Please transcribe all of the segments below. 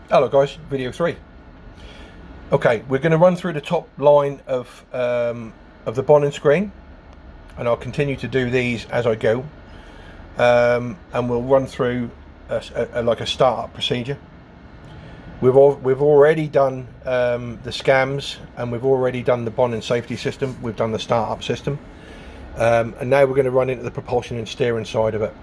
Hello guys, video 3. Okay, we're going to run through the top line of the bonding screen, and I'll continue to do these as I go, and we'll run through like a startup procedure. We've already done the scams, and we've already done the bonding safety system. We've done the startup system, and now we're going to run into the propulsion and steering side of it.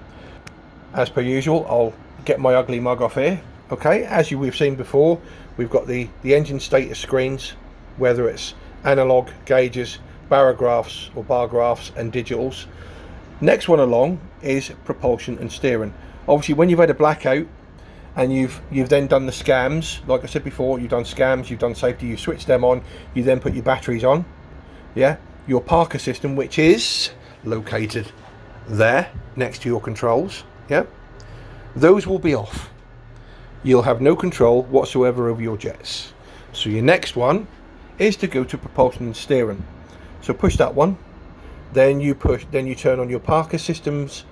As per usual, I'll get my ugly mug off here. Okay, as we've seen before, we've got the engine status screens, whether it's analog gauges, barographs or bar graphs, and digitals. Next one along is propulsion and steering. Obviously, when you've had a blackout and you've then done the scams, like I said before, you've done scams, you've done safety, you switch them on, you then put your batteries on. Yeah, your Parker system, which is located there next to your controls. Yeah, those will be off. You'll have no control whatsoever over your jets. So your next one is to go to propulsion and steering. So push that one, then you turn on your Parker systems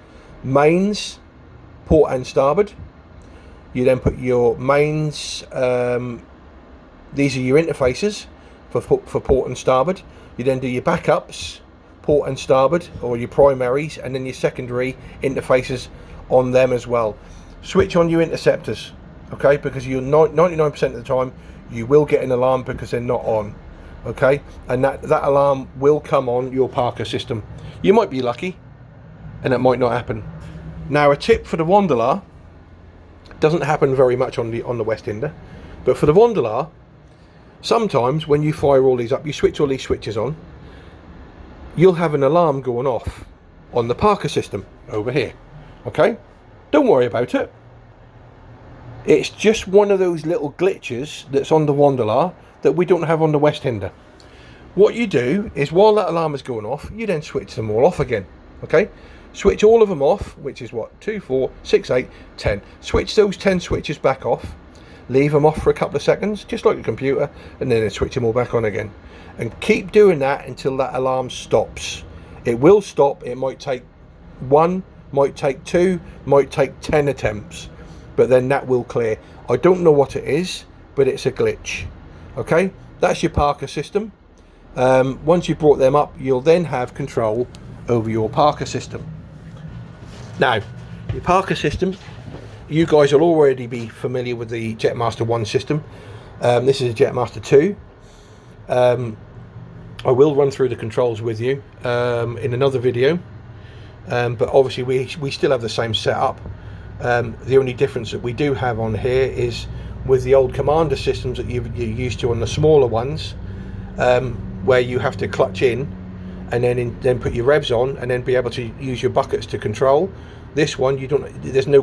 mains, port and starboard. You then put your mains, these are your interfaces for port and starboard. You then do your backups, port and starboard, or your primaries, and then your secondary interfaces on them as well. Switch on your interceptors, okay, because you're 99% of the time you will get an alarm because they're not on, okay, and that alarm will come on your Parker system. You might be lucky and it might not happen. Now, a tip for the Wanderer, doesn't happen very much on the West Inder, but for the Wanderer, sometimes when you fire all these up, you switch all these switches on, you'll have an alarm going off on the Parker system over here. Okay, don't worry about it. It's just one of those little glitches that's on the Wanderer that we don't have on the West Hinder. What you do is, while that alarm is going off, you then switch them all off again. Okay, switch all of them off, which is what, 2, 4, 6, 8, 10. Switch those 10 switches back off, leave them off for a couple of seconds, just like a computer, and then switch them all back on again. And keep doing that until that alarm stops. It will stop. It might take 1, might take 2, might take 10 attempts, but then that will clear. I don't know what it is, but it's a glitch. Okay, that's your Parker system. Once you've brought them up, you'll then have control over your Parker system. Now, your Parker system, you guys will already be familiar with the Jetmaster 1 system. This is a Jetmaster 2. I will run through the controls with you in another video, but obviously we still have the same setup. The only difference that we do have on here is with the old commander systems that you're used to on the smaller ones, where you have to clutch in and then put your revs on and then be able to use your buckets to control. This one, you don't. There's no,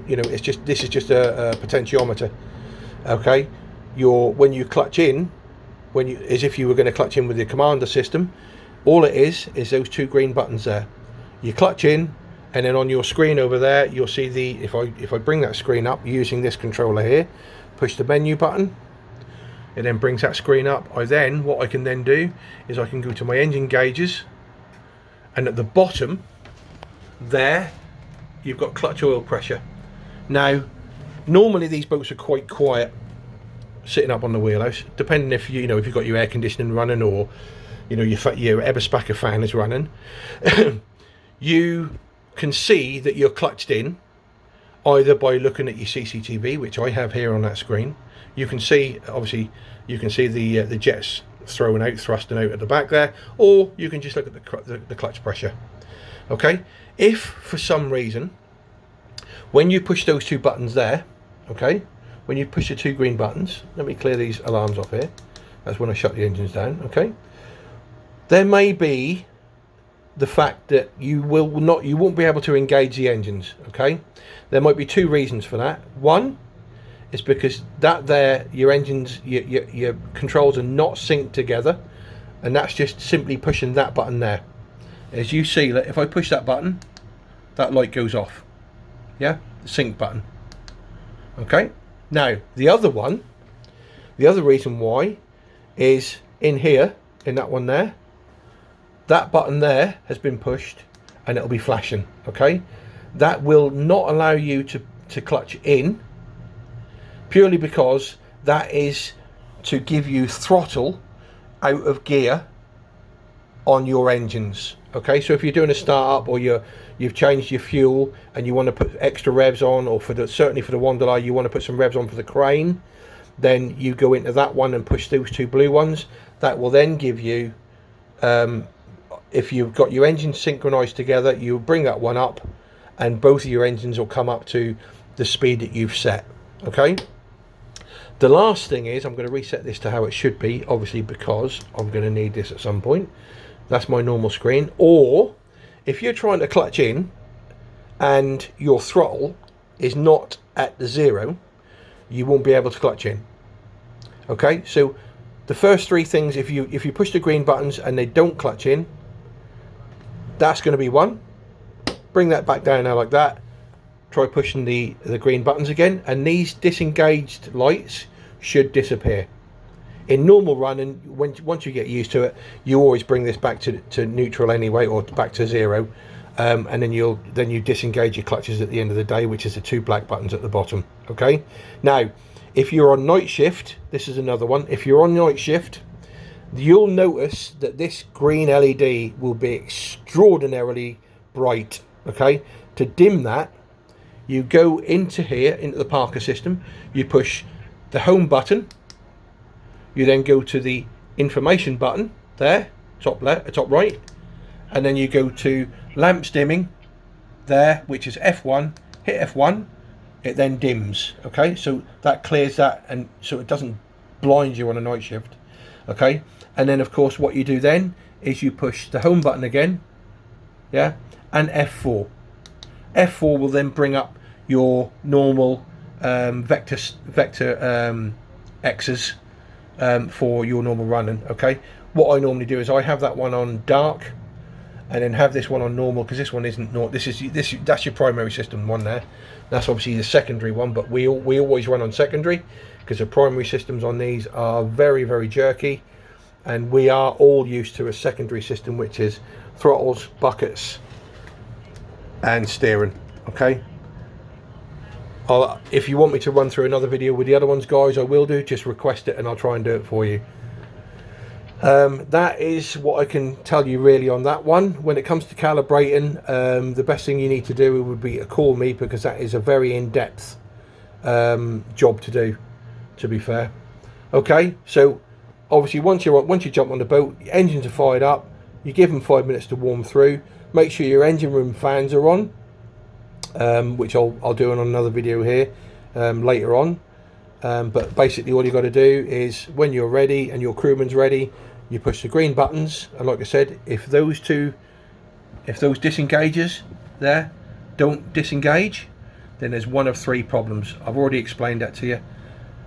you know, it's just, this is just a potentiometer. Okay, when you clutch in, as if you were going to clutch in with your commander system, all it is those 2 green buttons there. You clutch in, and then on your screen over there, you'll see if I bring that screen up using this controller here, push the menu button, it then brings that screen up. What I can then do is I can go to my engine gauges, and at the bottom there, you've got clutch oil pressure. Now, normally these boats are quite quiet sitting up on the wheelhouse, depending if you've got your air conditioning running, or your Eberspacher fan is running. You can see that you're clutched in either by looking at your CCTV, which I have here on that screen. You can see, obviously, the jets thrusting out at the back there, or you can just look at the clutch pressure. Okay, if for some reason, when you push those 2 buttons there, okay, when you push the 2 green buttons, let me clear these alarms off here. That's when I shut the engines down. Okay, there may be the fact that you won't be able to engage the engines. Okay, there might be 2 reasons for that. One is because your engines, your controls are not synced together, and that's just simply pushing that button there. As you see, if I push that button, that light goes off. Yeah, the sync button. Okay, now the other reason why is in here, in that one there, that button there has been pushed and it'll be flashing. Okay, that will not allow you to clutch in, purely because that is to give you throttle out of gear on your engines. Okay, so if you're doing a start up, or you've changed your fuel and you want to put extra revs on, or certainly for the Wanderlei you want to put some revs on for the crane, then you go into that one and push those two blue ones. That will then give you, if you've got your engines synchronized together, you bring that one up and both of your engines will come up to the speed that you've set. Okay, the last thing is, I'm going to reset this to how it should be, obviously, because I'm going to need this at some point. That's my normal screen. Or if you're trying to clutch in and your throttle is not at the 0, you won't be able to clutch in. Okay, so the first three things, if you push the green buttons and they don't clutch in, that's going to be 1. Bring that back down now like that. Try pushing the green buttons again, and these disengaged lights should disappear. In normal running, once you get used to it, you always bring this back to neutral anyway, or back to 0, and then you disengage your clutches at the end of the day, which is the 2 black buttons at the bottom. Okay, now if you're on night shift, this is another one. If you're on night shift, you'll notice that this green LED will be extraordinarily bright. Okay, to dim that, you go into here, into the Parker system, you push the home button, you then go to the information button there, top left, top right, and then you go to lamps dimming there, which is F1. Hit F1, it then dims. Okay, so that clears that, and so it doesn't blind you on a night shift. Okay, and then of course what you do then is you push the home button again, yeah, and F4. F4 will then bring up your normal vector X's for your normal running. Okay, what I normally do is I have that one on dark and then have this one on normal, because this one isn't normal. That's your primary system one there. That's obviously the secondary one, but we always run on secondary because the primary systems on these are very, very jerky, and we are all used to a secondary system, which is throttles, buckets and steering. Okay, if you want me to run through another video with the other ones, guys, I will do. Just request it and I'll try and do it for you. That is what I can tell you really on that one. When it comes to calibrating, the best thing you need to do would be to call me, because that is a very in-depth job to do, to be fair. Okay, so obviously once you jump on the boat, your engines are fired up, you give them 5 minutes to warm through. Make sure your engine room fans are on, which I'll do on another video here later on. But basically all you got to do is, when you're ready and your crewman's ready, you push the green buttons, and like I said, if those disengages there don't disengage, then there's one of 3 problems. I've already explained that to you.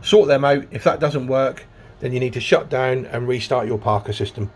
Sort them out. If that doesn't work, then you need to shut down and restart your Parker system.